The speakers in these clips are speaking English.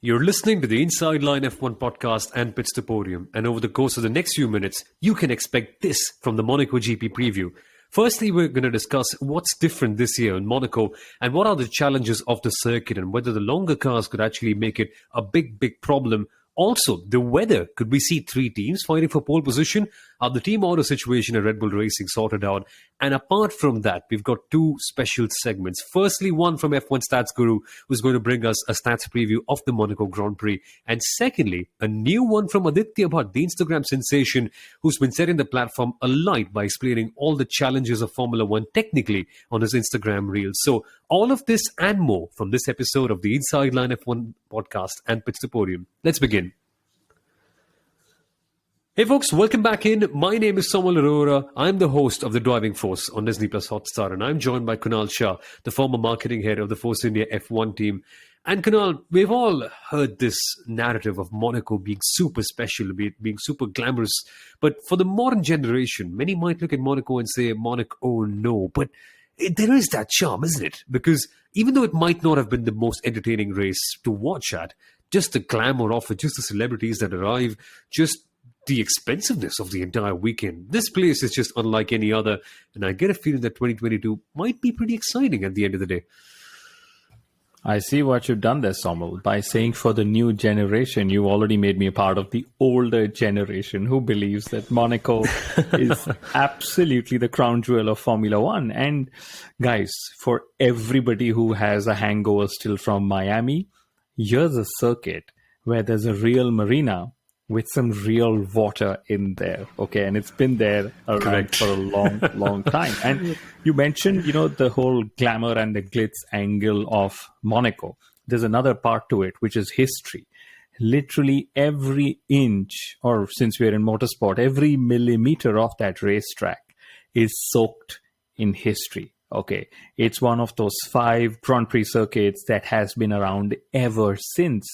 You're listening to the Inside Line F1 podcast and Pitch to Podium, and over the course of the next few minutes, you can expect this from the Monaco GP preview. Firstly, we're going to discuss what's different this year in Monaco and what are the challenges of the circuit and whether the longer cars could actually make it a big problem. Also, the weather. Could we see three teams fighting for pole position? Are the team order situation at Red Bull Racing sorted out? And apart from that, we've got two special segments. Firstly, one from F1 Stats Guru, who's going to bring us a stats preview of the Monaco Grand Prix. And secondly, a new one from Aditya Bhat, the Instagram sensation, who's been setting the platform alight by explaining all the challenges of Formula One technically on his Instagram reels. So all of this and more from this episode of the Inside Line F1 podcast and Pitch to Podium. Let's begin. Hey folks, welcome back in. My name is Soumil Arora. I'm the host of The Driving Force on Disney Plus Hotstar, and I'm joined by Kunal Shah, the former marketing head of the Force India F1 team. And Kunal, we've all heard this narrative of Monaco being super special, being super glamorous. But for the modern generation, many might look at Monaco and say, Monaco, oh no. But there is that charm, isn't it? Because even though it might not have been the most entertaining race to watch at, just the glamour of it, just the celebrities that arrive, just the expensiveness of the entire weekend. This place is just unlike any other, and I get a feeling that 2022 might be pretty exciting at the end of the day. I see what you've done there, Soumil. By saying for the new generation, you already made me a part of the older generation who believes that Monaco is absolutely the crown jewel of Formula One. And guys, for everybody who has a hangover still from Miami, here's a circuit where there's a real marina with some real water in there, okay? And it's been there around for a long time. And you mentioned, the whole glamour and the glitz angle of Monaco. There's another part to it, which is history. Literally every inch, or since we're in motorsport, every millimeter of that racetrack is soaked in history, okay? It's one of those 5 Grand Prix circuits that has been around ever since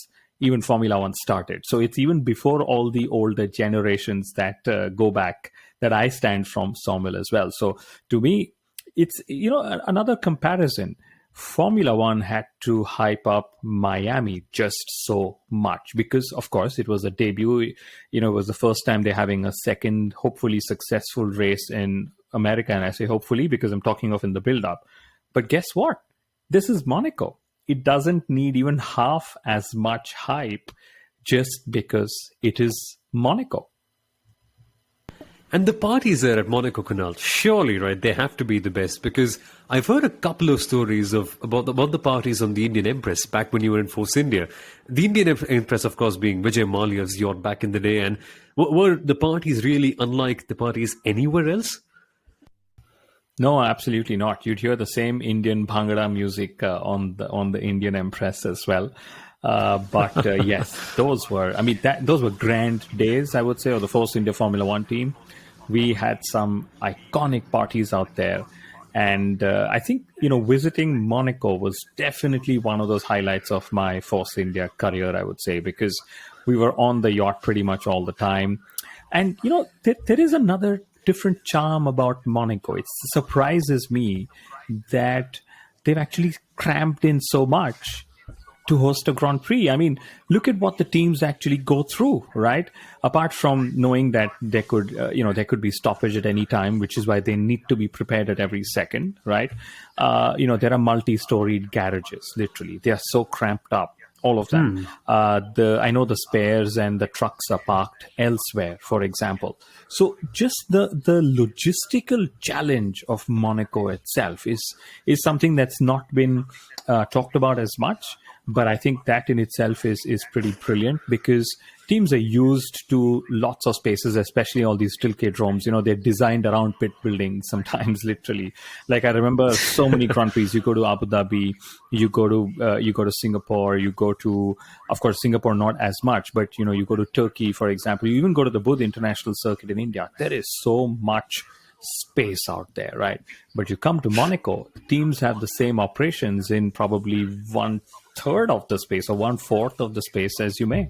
even Formula One started. So it's even before all the older generations that go back that I stand from, Soumil, as well. So to me, it's, another comparison. Formula One had to hype up Miami just so much because, of course, it was a debut. It was the first time they're having a second, hopefully successful race in America. And I say hopefully because I'm talking of in the build-up. But guess what? This is Monaco. It doesn't need even half as much hype just because it is Monaco. And the parties there at Monaco, Kunal, surely, right, they have to be the best, because I've heard a couple of stories about the parties on the Indian Empress back when you were in Force India. The Indian Empress, of course, being Vijay Mallya's yacht back in the day. And were the parties really unlike the parties anywhere else? No, absolutely not. You'd hear the same Indian Bhangra music on the Indian Empress as well. But yes, those were grand days, I would say, of the Force India Formula One team. We had some iconic parties out there. And I think, visiting Monaco was definitely one of those highlights of my Force India career, I would say, because we were on the yacht pretty much all the time. And, there is another different charm about Monaco. It surprises me that they've actually cramped in so much to host a Grand Prix. I mean, look at what the teams actually go through, right? Apart from knowing that there could be stoppage at any time, which is why they need to be prepared at every second, right? There are multi-storied garages, literally. They are so cramped up. All of them. I know the spares and the trucks are parked elsewhere, for example. So just the logistical challenge of Monaco itself is something that's not been talked about as much. But I think that in itself is pretty brilliant because teams are used to lots of spaces, especially all these Tilke-dromes. They're designed around pit buildings sometimes, literally. Like I remember so many Grand Prix. You go to Abu Dhabi, you go to Singapore, you go to, of course, Singapore not as much, but you go to Turkey, for example. You even go to the Buddh International Circuit in India. There is so much space out there, right? But you come to Monaco, teams have the same operations in probably 1/3 of the space or 1/4 of the space as you may.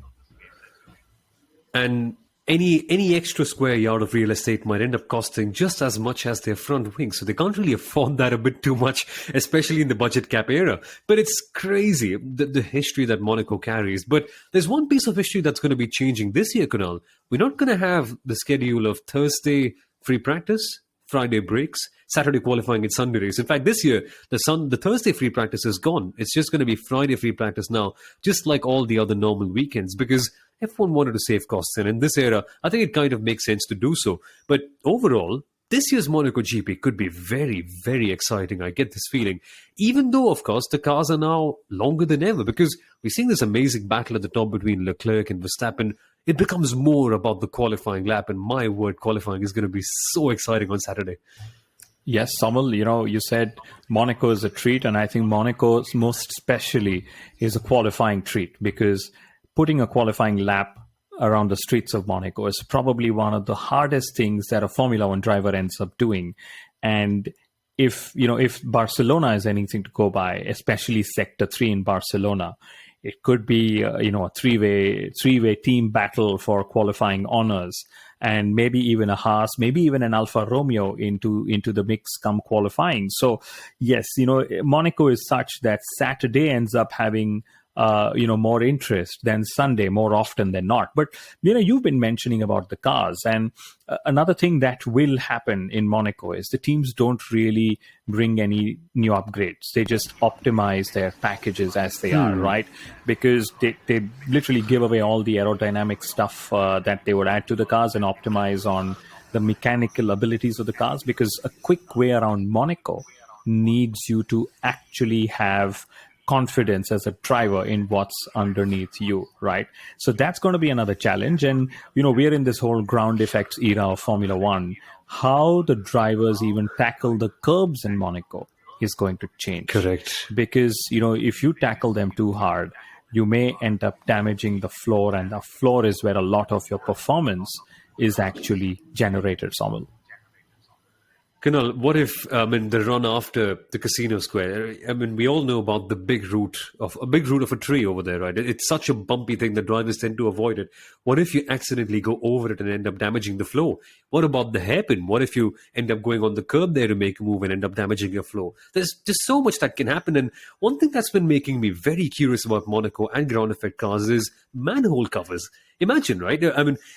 And any extra square yard of real estate might end up costing just as much as their front wing. So they can't really afford that a bit too much, especially in the budget cap era. But it's crazy, the history that Monaco carries. But there's one piece of history that's going to be changing this year, Kunal. We're not going to have the schedule of Thursday free practice, Friday breaks, Saturday qualifying, and Sunday race. In fact, this year, the Thursday free practice is gone. It's just going to be Friday free practice now, just like all the other normal weekends, because F1 wanted to save costs. And in this era, I think it kind of makes sense to do so. But overall, this year's Monaco GP could be very, very exciting. I get this feeling. Even though, of course, the cars are now longer than ever, because we're seeing this amazing battle at the top between Leclerc and Verstappen. It becomes more about the qualifying lap. And my word, qualifying is going to be so exciting on Saturday. Yes, Soumil, you said Monaco is a treat, and I think Monaco most especially is a qualifying treat, because putting a qualifying lap around the streets of Monaco is probably one of the hardest things that a Formula One driver ends up doing. And if Barcelona is anything to go by, especially Sector 3 in Barcelona, it could be a three-way team battle for qualifying honors, and maybe even a Haas, maybe even an Alfa Romeo into the mix come qualifying. So yes, Monaco is such that Saturday ends up having more interest than Sunday more often than not. But, you've been mentioning about the cars. And another thing that will happen in Monaco is the teams don't really bring any new upgrades. They just optimize their packages as they are, right? Because they literally give away all the aerodynamic stuff that they would add to the cars and optimize on the mechanical abilities of the cars. Because a quick way around Monaco needs you to actually have confidence as a driver in what's underneath you, right? So that's going to be another challenge. And, we're in this whole ground effects era of Formula One. How the drivers even tackle the curbs in Monaco is going to change. Correct. Because, if you tackle them too hard, you may end up damaging the floor, and the floor is where a lot of your performance is actually generated, Soumil. Kunal, what if the run after the Casino Square? We all know about the big root of a tree over there, right? It's such a bumpy thing that drivers tend to avoid it. What if you accidentally go over it and end up damaging the floor? What about the hairpin? What if you end up going on the curb there to make a move and end up damaging your floor? There's just so much that can happen. And one thing that's been making me very curious about Monaco and ground effect cars is manhole covers. Imagine, right?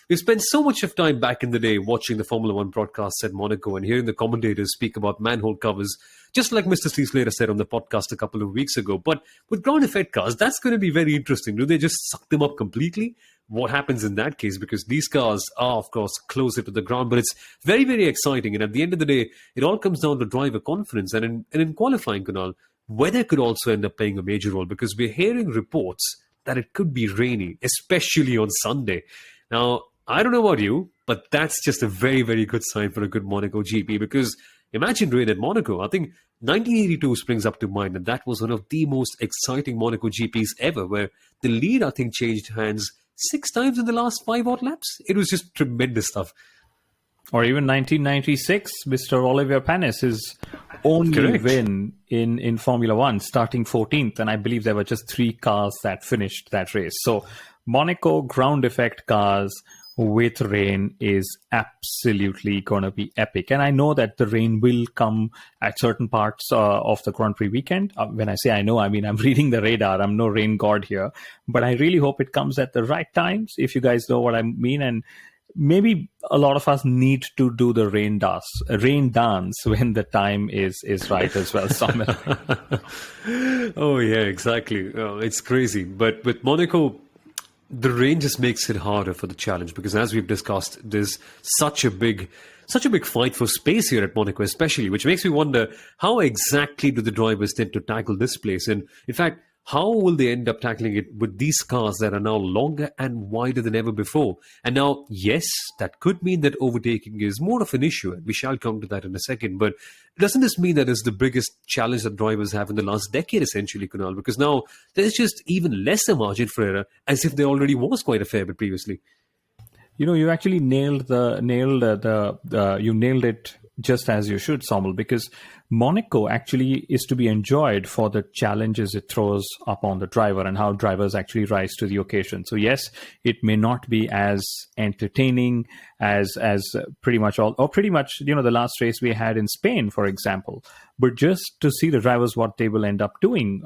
We spent so much of time back in the day watching the Formula One broadcasts at Monaco and hearing the commentators speak about manhole covers, just like Mr. Steve Slater said on the podcast a couple of weeks ago. But with ground effect cars, that's going to be very interesting. Do they just suck them up completely? What happens in that case? Because these cars are, of course, closer to the ground, but it's very, very exciting. And at the end of the day, it all comes down to driver confidence. And in qualifying, Kunal, weather could also end up playing a major role, because we're hearing reports that it could be rainy, especially on Sunday. Now, I don't know about you, but that's just a very, very good sign for a good Monaco GP, because imagine rain at Monaco. I think 1982 springs up to mind, and that was one of the most exciting Monaco GPs ever, where the lead, I think, changed hands 6 times in the last 5 odd laps. It was just tremendous stuff. Or even 1996, Mr. Olivier Panis' only win in Formula One, starting 14th. And I believe there were just 3 cars that finished that race. So Monaco ground effect cars with rain is absolutely going to be epic. And I know that the rain will come at certain parts of the Grand Prix weekend. When I say I know, I mean, I'm reading the radar. I'm no rain god here. But I really hope it comes at the right times, if you guys know what I mean. And maybe a lot of us need to do the rain dance when the time is right as well, Soumil. Oh, yeah, exactly. It's crazy. But with Monaco, the rain just makes it harder for the challenge, because as we've discussed, there's such a big fight for space here at Monaco, especially, which makes me wonder, how exactly do the drivers tend to tackle this place? And in fact, how will they end up tackling it with these cars that are now longer and wider than ever before? And now, yes, that could mean that overtaking is more of an issue, and we shall come to that in a second. But doesn't this mean that it's the biggest challenge that drivers have in the last decade, essentially, Kunal? Because now there's just even less a margin for error, as if there already was quite a fair bit previously. You actually nailed it just as you should, Soumil, because Monaco actually is to be enjoyed for the challenges it throws upon the driver and how drivers actually rise to the occasion. So yes, it may not be as entertaining as pretty much the last race we had in Spain, for example. But just to see the drivers, what they will end up doing,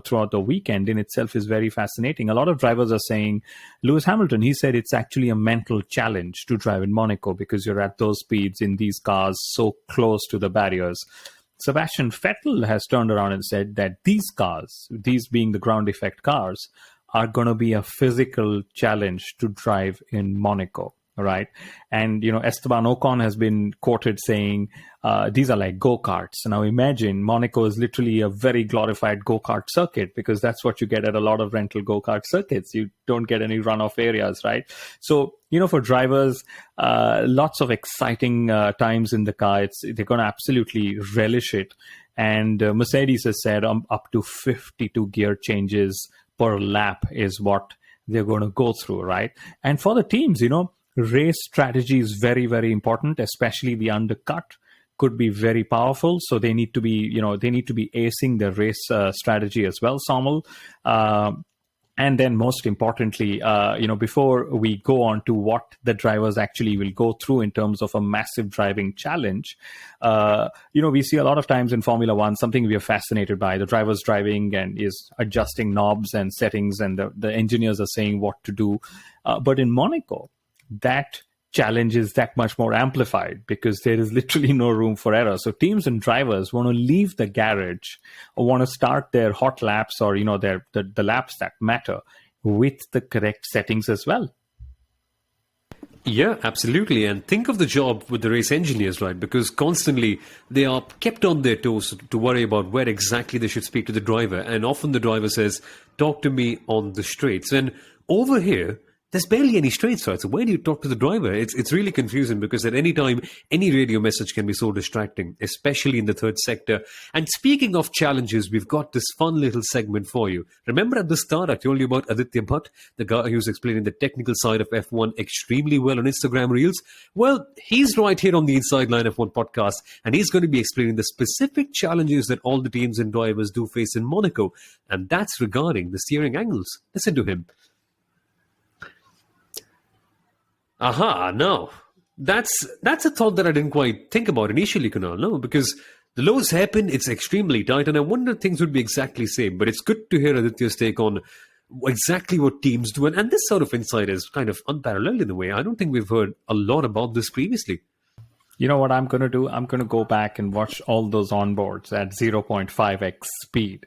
throughout the weekend in itself is very fascinating. A lot of drivers are saying, Lewis Hamilton, he said it's actually a mental challenge to drive in Monaco because you're at those speeds in these cars so close to the barriers. Sebastian Vettel has turned around and said that these cars, these being the ground effect cars, are going to be a physical challenge to drive in Monaco. All right. And, Esteban Ocon has been quoted saying, these are like go-karts. Now imagine Monaco is literally a very glorified go-kart circuit because that's what you get at a lot of rental go-kart circuits. You don't get any runoff areas, right? So, for drivers, lots of exciting times in the car. They're going to absolutely relish it. And Mercedes has said up to 52 gear changes per lap is what they're going to go through, right? And for the teams, race strategy is very, very important, especially the undercut could be very powerful. So they need to be, acing their race strategy as well, Soumil. And then most importantly, before we go on to what the drivers actually will go through in terms of a massive driving challenge, we see a lot of times in Formula One, something we are fascinated by. The driver's driving and is adjusting knobs and settings and the engineers are saying what to do. But in Monaco, that challenge is that much more amplified because there is literally no room for error. So teams and drivers want to leave the garage or want to start their hot laps or, the laps that matter with the correct settings as well. Yeah, absolutely. And think of the job with the race engineers, right? Because constantly they are kept on their toes to worry about where exactly they should speak to the driver. And often the driver says, talk to me on the straights. And over here, there's barely any straights, right? So where do you talk to the driver? It's really confusing because at any time, any radio message can be so distracting, especially in the third sector. And speaking of challenges, we've got this fun little segment for you. Remember at the start, I told you about Aditya Bhat, the guy who's explaining the technical side of F1 extremely well on Instagram Reels? Well, he's right here on the Inside Line F1 podcast, and he's going to be explaining the specific challenges that all the teams and drivers do face in Monaco. And that's regarding the steering angles. Listen to him. Aha, no. That's a thought that I didn't quite think about initially, Kunal. No, because the lowest hairpin, it's extremely tight, and I wonder things would be exactly the same. But it's good to hear Aditya's take on exactly what teams do. And this sort of insight is kind of unparalleled in a way. I don't think we've heard a lot about this previously. You know what I'm going to do? I'm going to go back and watch all those onboards at 0.5x speed.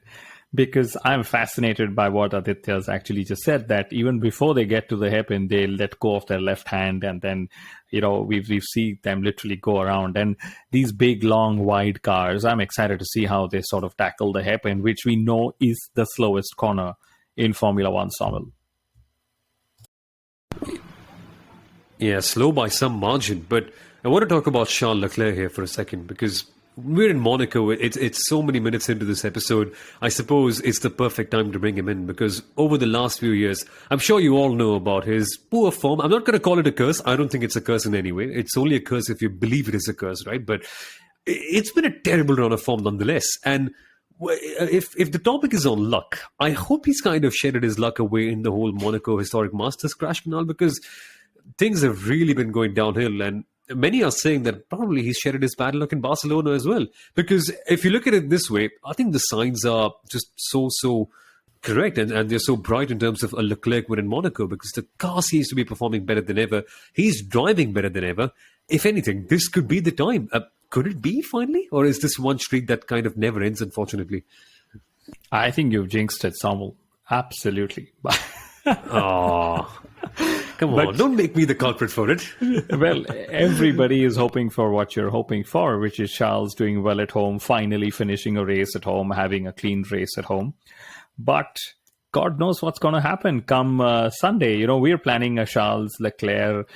Because I'm fascinated by what Aditya's actually just said, that even before they get to the hairpin, they let go of their left hand. And then, we've seen them literally go around. And these big, long, wide cars, I'm excited to see how they sort of tackle the hairpin, which we know is the slowest corner in Formula One, Soumil. Yeah, slow by some margin. But I want to talk about Charles Leclerc here for a second, because we're in Monaco. It's so many minutes into this episode. I suppose it's the perfect time to bring him in because over the last few years, I'm sure you all know about his poor form. I'm not going to call it a curse. I don't think it's a curse in any way. It's only a curse if you believe it is a curse, right? But it's been a terrible run of form nonetheless. And if the topic is on luck, I hope he's kind of shedded his luck away in the whole Monaco Historic Masters crash canal because things have really been going downhill. And many are saying that probably he's shedded his bad luck in Barcelona as well. Because if you look at it this way, I think the signs are just so correct and they're so bright in terms of a Leclerc win in Monaco because the car seems to be performing better than ever. He's driving better than ever. If anything, this could be the time. Could it be finally? Or is this one streak that kind of never ends, unfortunately? I think you've jinxed it, Soumil. Absolutely. Oh. Come on, don't make me the culprit for it. Well, everybody is hoping for what you're hoping for, which is Charles doing well at home, finally finishing a race at home, having a clean race at home. But God knows what's going to happen come Sunday. We're planning a Charles Leclerc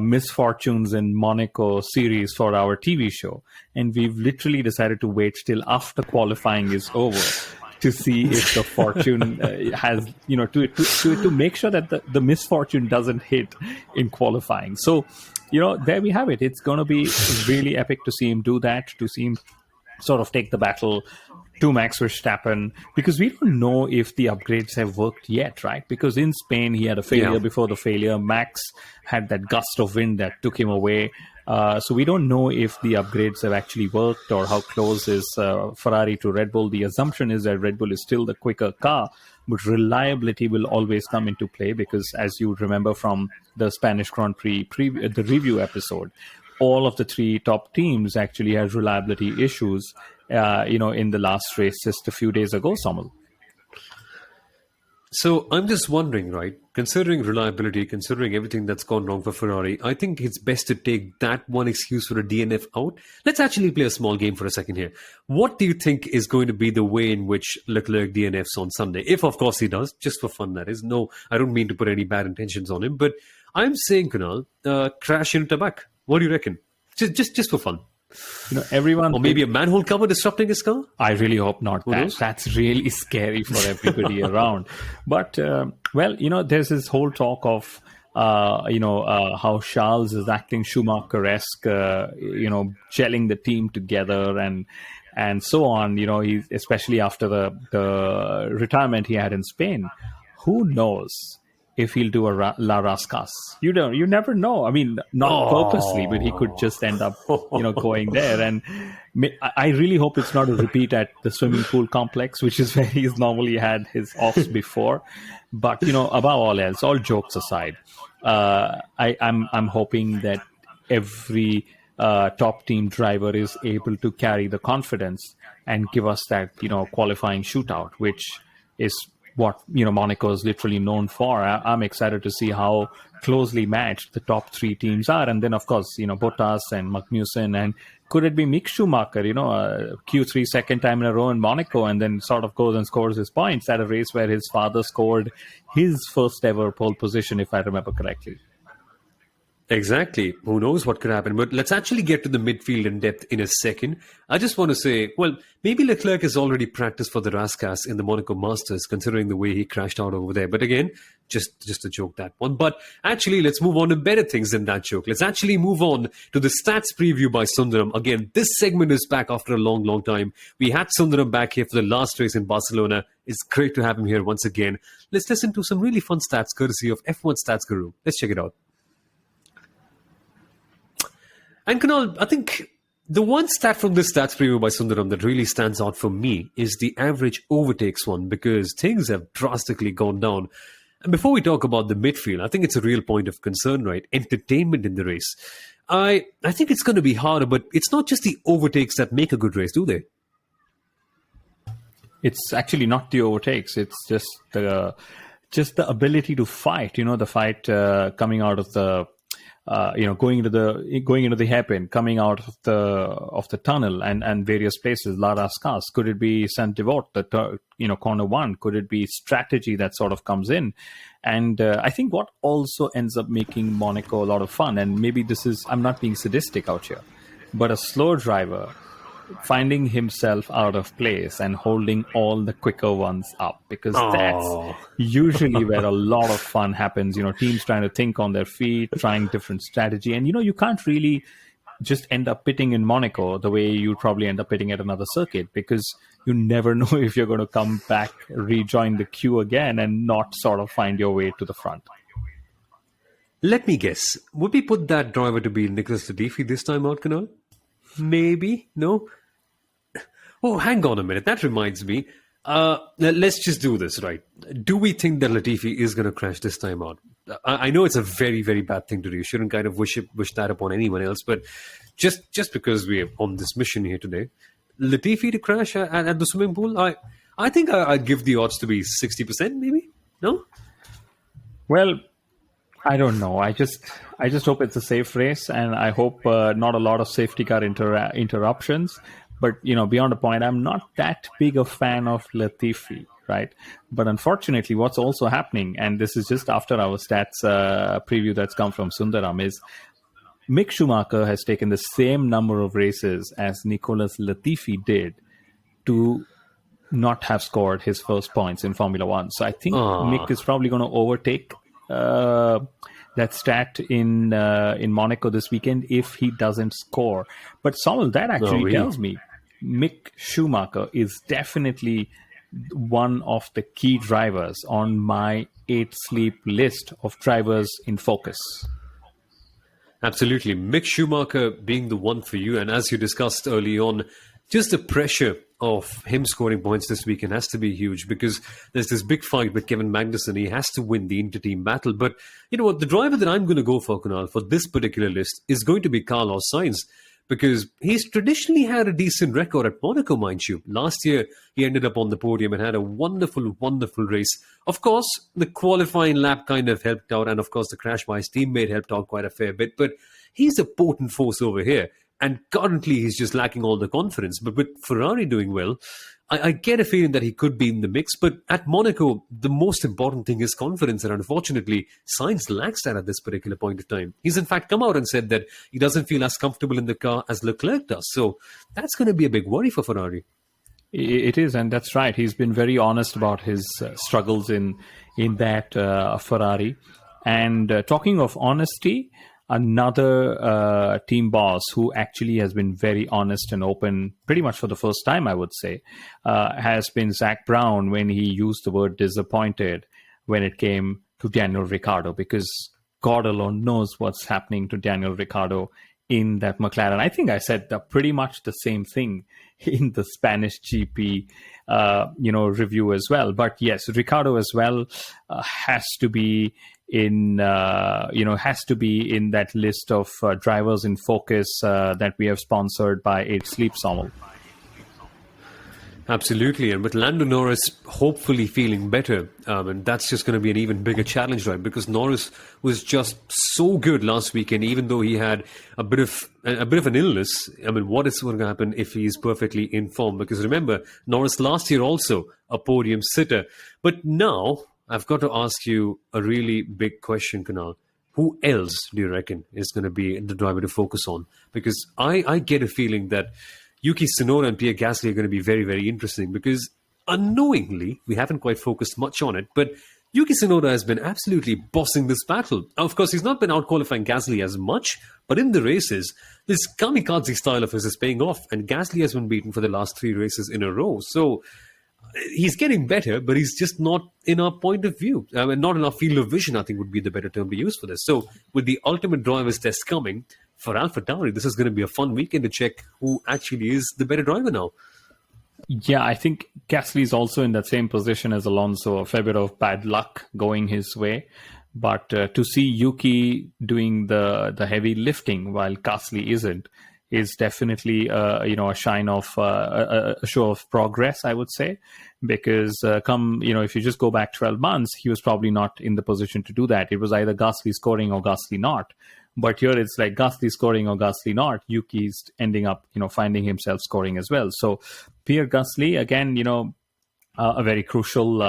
Misfortunes in Monaco series for our TV show. And we've literally decided to wait till after qualifying is over to see if the fortune has, to make sure that the misfortune doesn't hit in qualifying. So, there we have it. It's going to be really epic to see him do that, to see him sort of take the battle to Max Verstappen, because we don't know if the upgrades have worked yet, right? Because in Spain, he had a failure before the failure. Max had that gust of wind that took him away. So we don't know if the upgrades have actually worked or how close is Ferrari to Red Bull. The assumption is that Red Bull is still the quicker car, but reliability will always come into play because, as you remember from the Spanish Grand Prix the review episode, all of the three top teams actually had reliability issues, in the last race just a few days ago, Soumil. So I'm just wondering, right, considering reliability, considering everything that's gone wrong for Ferrari, I think it's best to take that one excuse for a DNF out. Let's actually play a small game for a second here. What do you think is going to be the way in which Leclerc DNFs on Sunday? If, of course, he does, just for fun, that is. No, I don't mean to put any bad intentions on him, but I'm saying, Kunal, crash into back. What do you reckon? Just for fun. Everyone, or maybe a manhole cover disrupting his car. I really hope not. That's really scary for everybody around. But there's this whole talk of how Charles is acting Schumacher-esque, gelling the team together and so on. He, especially after the retirement he had in Spain, who knows if he'll do a La Rascas. You never know. I mean, not purposely, but he could just end up, going there. And I really hope it's not a repeat at the swimming pool complex, which is where he's normally had his offs before. But, above all else, all jokes aside, I'm hoping that every top team driver is able to carry the confidence and give us that, qualifying shootout, which is what Monaco is literally known for. I'm excited to see how closely matched the top three teams are, and then of course Bottas and Magnussen, and could it be Mick Schumacher, Q3 second time in a row in Monaco, and then sort of goes and scores his points at a race where his father scored his first ever pole position, if I remember correctly. Exactly. Who knows what could happen? But let's actually get to the midfield in depth in a second. I just want to say, well, maybe Leclerc has already practiced for the Rascas in the Monaco Masters, considering the way he crashed out over there. But again, just a joke, that one. But actually, let's move on to better things than that joke. Let's actually move on to the stats preview by Sundaram. Again, this segment is back after a long, long time. We had Sundaram back here for the last race in Barcelona. It's great to have him here once again. Let's listen to some really fun stats courtesy of F1 Stats Guru. Let's check it out. And Kunal, I think the one stat from this stats preview by Sundaram that really stands out for me is the average overtakes one, because things have drastically gone down. And before we talk about the midfield, I think it's a real point of concern, right? Entertainment in the race. I think it's going to be harder, but it's not just the overtakes that make a good race, do they? It's actually not the overtakes. It's just the ability to fight. The fight coming out of the going into the hairpin, coming out of the tunnel and various places. La Rascas. Could it be Saint Devot, corner one? Could it be strategy that sort of comes in? And I think what also ends up making Monaco a lot of fun, and maybe I'm not being sadistic out here, but a slow driver finding himself out of place and holding all the quicker ones up, because that's usually where a lot of fun happens. Teams trying to think on their feet, trying different strategy. And, you can't really just end up pitting in Monaco the way you probably end up pitting at another circuit, because you never know if you're going to come back, rejoin the queue again and not sort of find your way to the front. Let me guess. Would we put that driver to be Nicholas Latifi this time out, Kunal? Maybe? No? Oh, hang on a minute. That reminds me. Let's just do this, right? Do we think that Latifi is going to crash this time out? I know it's a very, very bad thing to do. You shouldn't kind of wish that upon anyone else. But just because we're on this mission here today, Latifi to crash at the swimming pool, I think I'd give the odds to be 60%, maybe? No? Well, I don't know. I just hope it's a safe race, and I hope not a lot of safety car interruptions. But, beyond a point, I'm not that big a fan of Latifi, right? But unfortunately, what's also happening, and this is just after our stats preview that's come from Sundaram, is Mick Schumacher has taken the same number of races as Nicholas Latifi did to not have scored his first points in Formula One. So I think Mick is probably going to overtake that stat in Monaco this weekend if he doesn't score. But Soumil, that actually tells me Mick Schumacher is definitely one of the key drivers on my 8 sleep list of drivers in focus. Absolutely. Mick Schumacher being the one for you. And as you discussed early on, just the pressure of him scoring points this weekend has to be huge because there's this big fight with Kevin Magnussen. He has to win the inter-team battle. But you know what? The driver that I'm going to go for, Kunal, for this particular list is going to be Carlos Sainz because he's traditionally had a decent record at Monaco, mind you. Last year, he ended up on the podium and had a wonderful, wonderful race. Of course, the qualifying lap kind of helped out, and of course, the crash by his teammate helped out quite a fair bit. But he's a potent force over here. And currently, he's just lacking all the confidence. But with Ferrari doing well, I get a feeling that he could be in the mix. But at Monaco, the most important thing is confidence. And unfortunately, Sainz lacks that at this particular point of time. He's in fact come out and said that he doesn't feel as comfortable in the car as Leclerc does. So that's going to be a big worry for Ferrari. It is, and that's right. He's been very honest about his struggles in that Ferrari. And talking of honesty, another team boss who actually has been very honest and open pretty much for the first time, I would say, has been Zach Brown when he used the word disappointed when it came to Daniel Ricciardo, because God alone knows what's happening to Daniel Ricciardo in that McLaren. I think I said pretty much the same thing in the Spanish GP review as well. But yes, Ricciardo as well has to be in that list of drivers in focus that we have sponsored by 8 Sleep, Soumil. Absolutely, and with Lando Norris hopefully feeling better, and that's just going to be an even bigger challenge, right? Because Norris was just so good last weekend, even though he had a bit of an illness. I mean, what is going to happen if he is perfectly in form? Because remember, Norris last year also a podium sitter, but now I've got to ask you a really big question, Kunal. Who else do you reckon is going to be the driver to focus on? Because I get a feeling that Yuki Tsunoda and Pierre Gasly are going to be very, very interesting because unknowingly, we haven't quite focused much on it, but Yuki Tsunoda has been absolutely bossing this battle. Of course, he's not been out-qualifying Gasly as much, but in the races, this kamikaze style of his is paying off, and Gasly has been beaten for the last 3 races in a row. So he's getting better, but he's just not in our point of view. Not in our field of vision, I think would be the better term to use for this. So with the ultimate drivers test coming, for AlphaTauri, this is going to be a fun weekend to check who actually is the better driver now. Yeah, I think Gasly is also in that same position as Alonso, a fair bit of bad luck going his way. But to see Yuki doing the heavy lifting while Gasly isn't is definitely a sign of a show of progress, I would say, because if you just go back 12 months, he was probably not in the position to do that. It was either Gasly scoring or Gasly not. But here it's like Gasly scoring or Gasly not. Yuki's ending up, finding himself scoring as well. So Pierre Gasly, again, a very crucial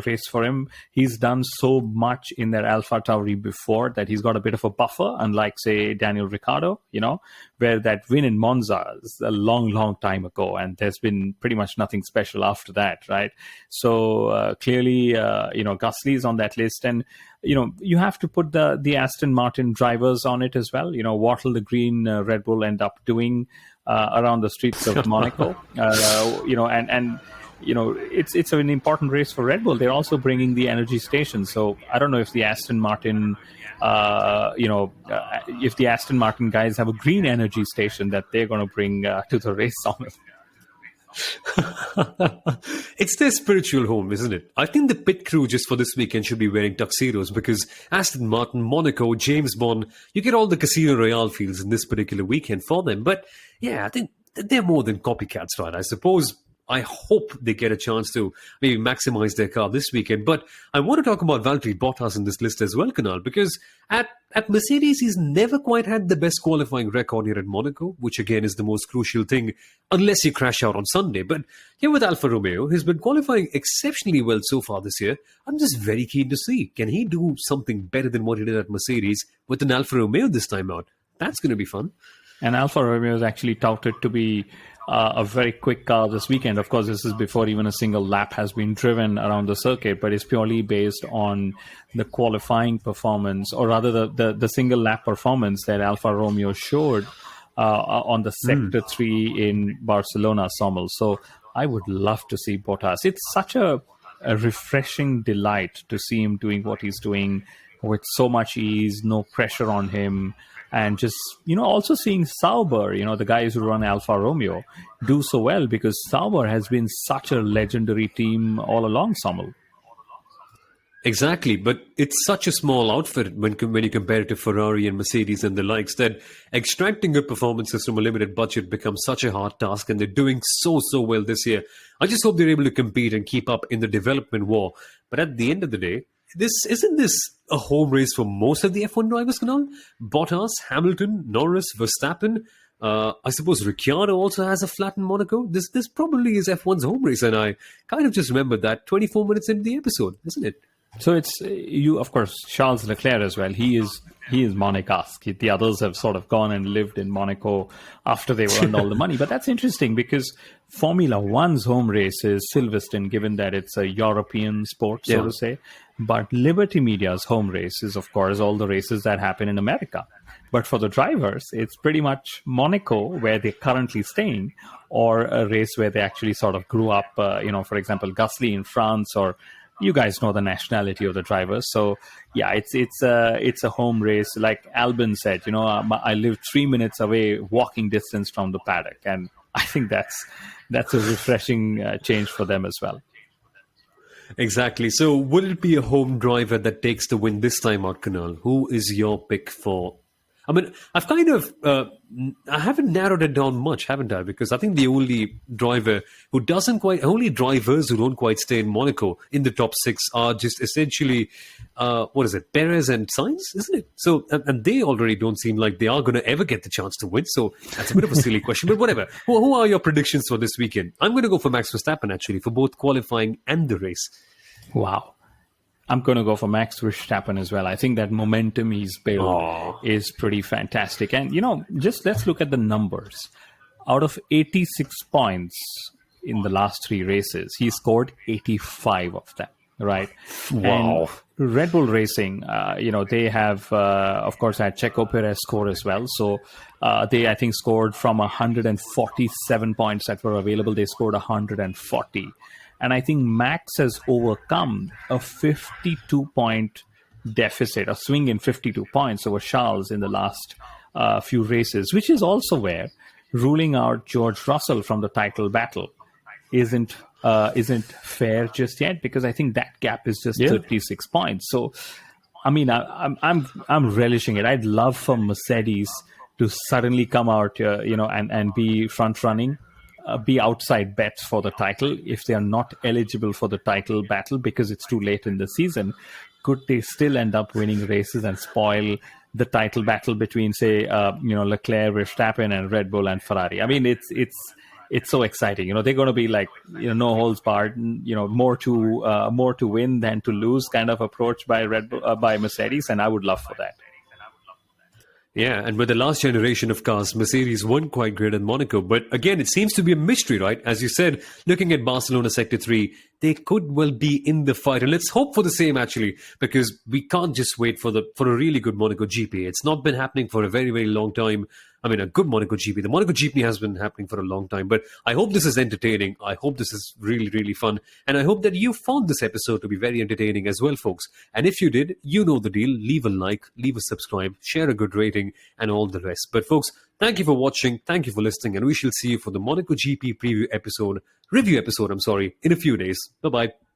race for him. He's done so much in their AlphaTauri before that he's got a bit of a buffer, unlike, say, Daniel Ricciardo, where that win in Monza is a long, long time ago, and there's been pretty much nothing special after that, right? So clearly, Gasly is on that list, and you have to put the Aston Martin drivers on it as well. What will the green Red Bull end up doing around the streets of Monaco? It's an important race for Red Bull. They're also bringing the energy station. So I don't know if the Aston Martin, if the Aston Martin guys have a green energy station that they're going to bring to the race on it. It's their spiritual home, isn't it? I think the pit crew just for this weekend should be wearing tuxedos because Aston Martin, Monaco, James Bond, you get all the Casino Royale feels in this particular weekend for them. But yeah, I think they're more than copycats, right? I suppose. I hope they get a chance to maybe maximize their car this weekend. But I want to talk about Valtteri Bottas in this list as well, Kunal, because at Mercedes, he's never quite had the best qualifying record here at Monaco, which again is the most crucial thing, unless you crash out on Sunday. But here with Alfa Romeo, he's been qualifying exceptionally well so far this year. I'm just very keen to see, can he do something better than what he did at Mercedes with an Alfa Romeo this time out? That's going to be fun. And Alfa Romeo is actually touted to be a very quick car this weekend. Of course, this is before even a single lap has been driven around the circuit, but it's purely based on the qualifying performance, or rather the single lap performance that Alfa Romeo showed on the Sector 3 in Barcelona, Soumil. So I would love to see Bottas. It's such a refreshing delight to see him doing what he's doing with so much ease, no pressure on him. And just, also seeing Sauber, the guys who run Alfa Romeo, do so well, because Sauber has been such a legendary team all along, Soumil. Exactly, but it's such a small outfit when you compare it to Ferrari and Mercedes and the likes, that extracting good performances from a limited budget becomes such a hard task, and they're doing so well this year. I just hope they're able to compete and keep up in the development war. But at the end of the day, isn't this a home race for most of the F1 drivers, Kunal? Bottas, Hamilton, Norris, Verstappen. I suppose Ricciardo also has a flat in Monaco. This probably is F1's home race, and I kind of just remembered that 24 minutes into the episode, isn't it? So it's you, of course, Charles Leclerc as well. He is Monegasque. The others have sort of gone and lived in Monaco after they've earned all the money. But that's interesting, because Formula One's home race is Silverstone, given that it's a European sport, so to say. But Liberty Media's home race is, of course, all the races that happen in America. But for the drivers, it's pretty much Monaco, where they're currently staying, or a race where they actually sort of grew up, for example, Gasly in France, or you guys know the nationality of the drivers. So yeah, it's a home race. Like Albon said, I live 3 minutes away, walking distance from the paddock, and I think that's a refreshing change for them as well. Exactly. So will it be a home driver that takes the win this time out, Kunal? Who is your pick for? I mean, I've kind of, I haven't narrowed it down much, haven't I? Because I think the only drivers who don't quite stay in Monaco in the top 6 are just essentially, Perez and Sainz, isn't it? So, and they already don't seem like they are going to ever get the chance to win. So that's a bit of a silly question, but whatever. Who are your predictions for this weekend? I'm going to go for Max Verstappen, actually, for both qualifying and the race. Wow. I'm going to go for Max Verstappen as well. I think that momentum he's built is pretty fantastic. And, just let's look at the numbers. Out of 86 points in the last 3 races, he scored 85 of them, right? Wow. And Red Bull Racing, they have, of course, had Checo Perez score as well. So they, I think, scored from 147 points that were available. They scored 140. And I think Max has overcome a 52-point deficit, a swing in 52 points over Charles in the last few races, which is also where ruling out George Russell from the title battle isn't fair just yet, because I think that gap is just 36 points. So, I mean, I'm relishing it. I'd love for Mercedes to suddenly come out, and be front running. Be outside bets for the title. If they are not eligible for the title battle because it's too late in the season, could they still end up winning races and spoil the title battle between, say, Leclerc, Verstappen, and Red Bull and Ferrari? I mean, it's so exciting. They're going to be like, no holds barred. More to win than to lose kind of approach by by Mercedes, and I would love for that. Yeah, and with the last generation of cars, Mercedes weren't quite great in Monaco. But again, it seems to be a mystery, right? As you said, looking at Barcelona Sector 3, they could well be in the fight. And let's hope for the same, actually, because we can't just wait for a really good Monaco GP. It's not been happening for a very, very long time. I mean, a good Monaco GP. The Monaco GP has been happening for a long time. But I hope this is entertaining. I hope this is really, really fun. And I hope that you found this episode to be very entertaining as well, folks. And if you did, you know the deal. Leave a like, leave a subscribe, share a good rating, and all the rest. But folks, thank you for watching. Thank you for listening. And we shall see you for the Monaco GP review episode, in a few days. Bye-bye.